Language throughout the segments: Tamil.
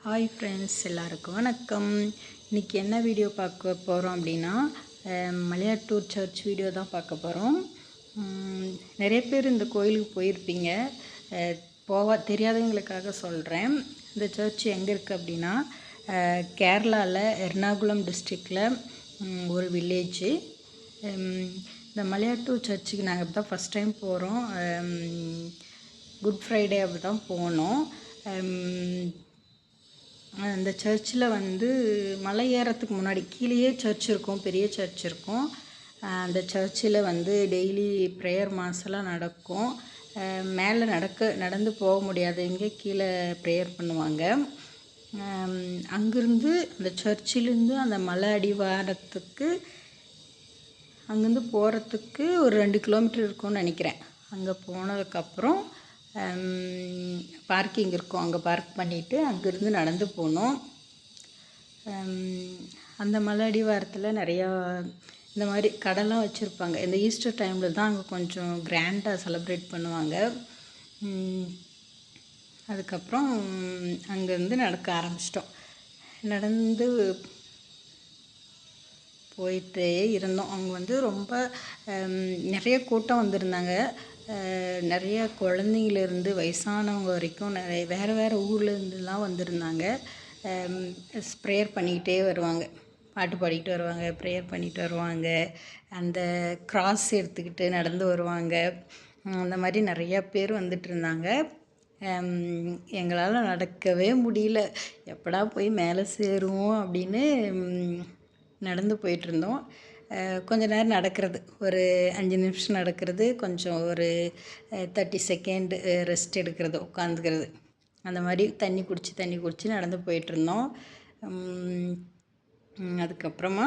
ஹாய் ஃப்ரெண்ட்ஸ், எல்லாருக்கும் வணக்கம். இன்றைக்கி என்ன வீடியோ பார்க்க போகிறோம் அப்படின்னா, மலையாட்டூர் சர்ச் வீடியோ தான் பார்க்க போகிறோம். நிறைய பேர் இந்த கோயிலுக்கு போயிருப்பீங்க. தெரியாதவங்களுக்காக சொல்கிறேன். இந்த சர்ச் எங்கே இருக்குது அப்படின்னா, கேரளாவில் எர்ணாகுளம் டிஸ்ட்ரிக்டில் ஒரு வில்லேஜு. இந்த மலையாட்டூர் சர்ச்சுக்கு நாங்கள் இப்போ தான் ஃபஸ்ட் டைம் போகிறோம். குட் ஃப்ரைடே அப்படி தான் போனோம். அந்த சர்ச்சில் மலை ஏறத்துக்கு முன்னாடி கீழேயே சர்ச் இருக்கும், பெரிய சர்ச் இருக்கும். அந்த சர்ச்சில் டெய்லி ப்ரேயர் மாஸெல்லாம் நடக்கும். மேலே நடந்து போக முடியாதவங்க கீழே ப்ரேயர் பண்ணுவாங்க. அங்கேருந்து அந்த சர்ச்சிலேருந்து அந்த மலை அடிவாரத்துக்கு அங்கேருந்து போகிறதுக்கு ஒரு 2 கிலோமீட்டர் இருக்கும்னு நினைக்கிறேன். அங்கே போனதுக்கப்புறம் பார்க்கிங் இருக்கும், அங்கே பார்க் பண்ணிவிட்டு அங்கேருந்து நடந்து போனோம். அந்த மலை அடிவாரத்தில் நிறையா இந்த மாதிரி கடைலாம் வச்சுருப்பாங்க. இந்த ஈஸ்டர் டைமில் தான் அங்கே கொஞ்சம் கிராண்டாக செலிப்ரேட் பண்ணுவாங்க. அதுக்கப்புறம் அங்கேருந்து நடக்க ஆரம்பிச்சிட்டோம். நடந்து போயிட்டே இருந்தோம். அவங்க ரொம்ப நிறைய கூட்டம் வந்திருந்தாங்க. நிறைய குழந்தைங்கலேருந்து வயசானவங்க வரைக்கும் வேறு ஊர்லேருந்துலாம் வந்திருந்தாங்க. ப்ரேயர் பண்ணிக்கிட்டே வருவாங்க, பாட்டு பாடிக்கிட்டு வருவாங்க, ப்ரேயர் பண்ணிட்டு வருவாங்க. அந்த கிராஸ் எடுத்துக்கிட்டு நடந்து வருவாங்க. அந்த மாதிரி நிறையா பேர் வந்துட்டு இருந்தாங்க. எங்களால் நடக்கவே முடியல. எப்படா போய் மேலே சேருவோம் அப்படின்னு நடந்து போயிட்டுருந்தோம். கொஞ்ச நேரம் நடக்கிறது, ஒரு 5 நிமிஷம் நடக்கிறது, கொஞ்சம் ஒரு 30 செகண்ட் ரெஸ்ட் எடுக்கிறது, உட்காந்துக்கிறது. அந்த மாதிரி தண்ணி குடிச்சு நடந்து போயிட்டுருந்தோம். அதுக்கப்புறமா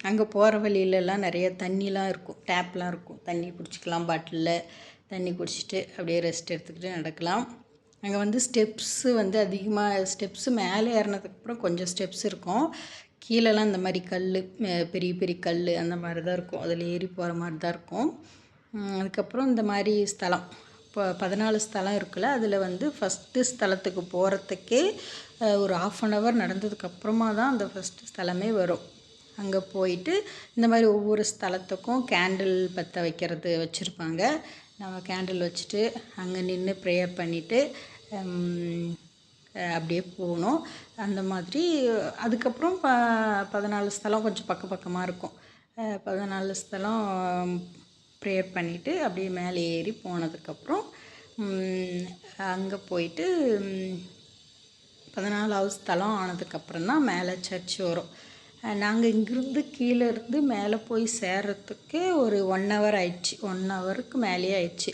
அங்கே போகிற வழியிலலாம் நிறைய தண்ணிலாம் இருக்கும், டேப்லாம் இருக்கும். தண்ணி குடிச்சிக்கலாம், பாட்டிலில் தண்ணி குடிச்சிட்டு அப்படியே ரெஸ்ட் எடுத்துக்கிட்டு நடக்கலாம். அங்கே ஸ்டெப்ஸு அதிகமாக ஸ்டெப்ஸு மேலே ஏறினதுக்கப்புறம் கொஞ்சம் ஸ்டெப்ஸ் இருக்கும். கீழெல்லாம் இந்த மாதிரி பெரிய பெரிய கல் அந்த மாதிரி தான் இருக்கும். அதில் ஏறி போகிற மாதிரி தான் இருக்கும். அதுக்கப்புறம் இந்த மாதிரி ஸ்தலம், இப்போ 14 ஸ்தலம் இருக்குல்ல, அதில் ஃபஸ்ட்டு ஸ்தலத்துக்கு போகிறதுக்கே ஒரு 1/2 hour நடந்ததுக்கப்புறமா தான் அந்த ஃபஸ்ட்டு ஸ்தலமே வரும். அங்கே போயிட்டு இந்த மாதிரி ஒவ்வொரு ஸ்தலத்துக்கும் கேண்டில் பற்ற வைக்கிறது வச்சுருப்பாங்க. நம்ம கேண்டில் வச்சுட்டு அங்கே நின்று ப்ரேயர் பண்ணிவிட்டு அப்படியே போகணும். அந்த மாதிரி அதுக்கப்புறம் 14 ஸ்தலம் கொஞ்சம் பக்கமாக இருக்கும். 14 ஸ்தலம் ப்ரேயர் பண்ணிவிட்டு அப்படியே மேலே ஏறி போனதுக்கப்புறம் அங்கே போயிட்டு 14வது ஸ்தலம் ஆனதுக்கப்புறம் தான் மேலே சர்ச் வரும். நாங்கள் இங்கேருந்து கீழே இருந்து மேலே போய் சேர்கிறதுக்கு ஒரு 1 hour ஆயிடுச்சு. 1 hourக்கு மேலேயே ஆயிடுச்சு.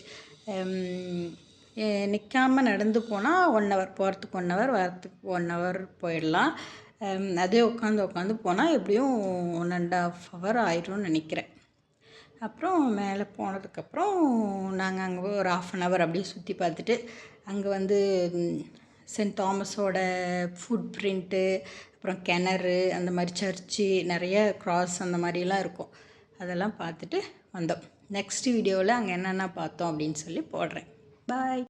நிற்காமல் நடந்து போனால் 1 hour, போகிறதுக்கு 1 hour, வரத்துக்கு 1 hour போயிடலாம். அதே உட்காந்து போனால் எப்படியும் 1.5 hour ஆயிடும்னு நினைக்கிறேன். அப்புறம் மேலே போனதுக்கப்புறம் நாங்கள் அங்கே ஒரு 1/2 hour அப்படியே சுற்றி பார்த்துட்டு, அங்கே சென்ட் தாமஸோட ஃபுட் பிரிண்ட்டு, அப்புறம் கிணறு, அந்த மாதிரி சர்ச்சு, நிறைய கிராஸ் அந்த மாதிரிலாம் இருக்கும். அதெல்லாம் பார்த்துட்டு வந்தோம். நெக்ஸ்ட் வீடியோவில் அங்கே என்னென்ன பார்த்தோம் அப்படின்னு சொல்லி போடுறேன். பாய்.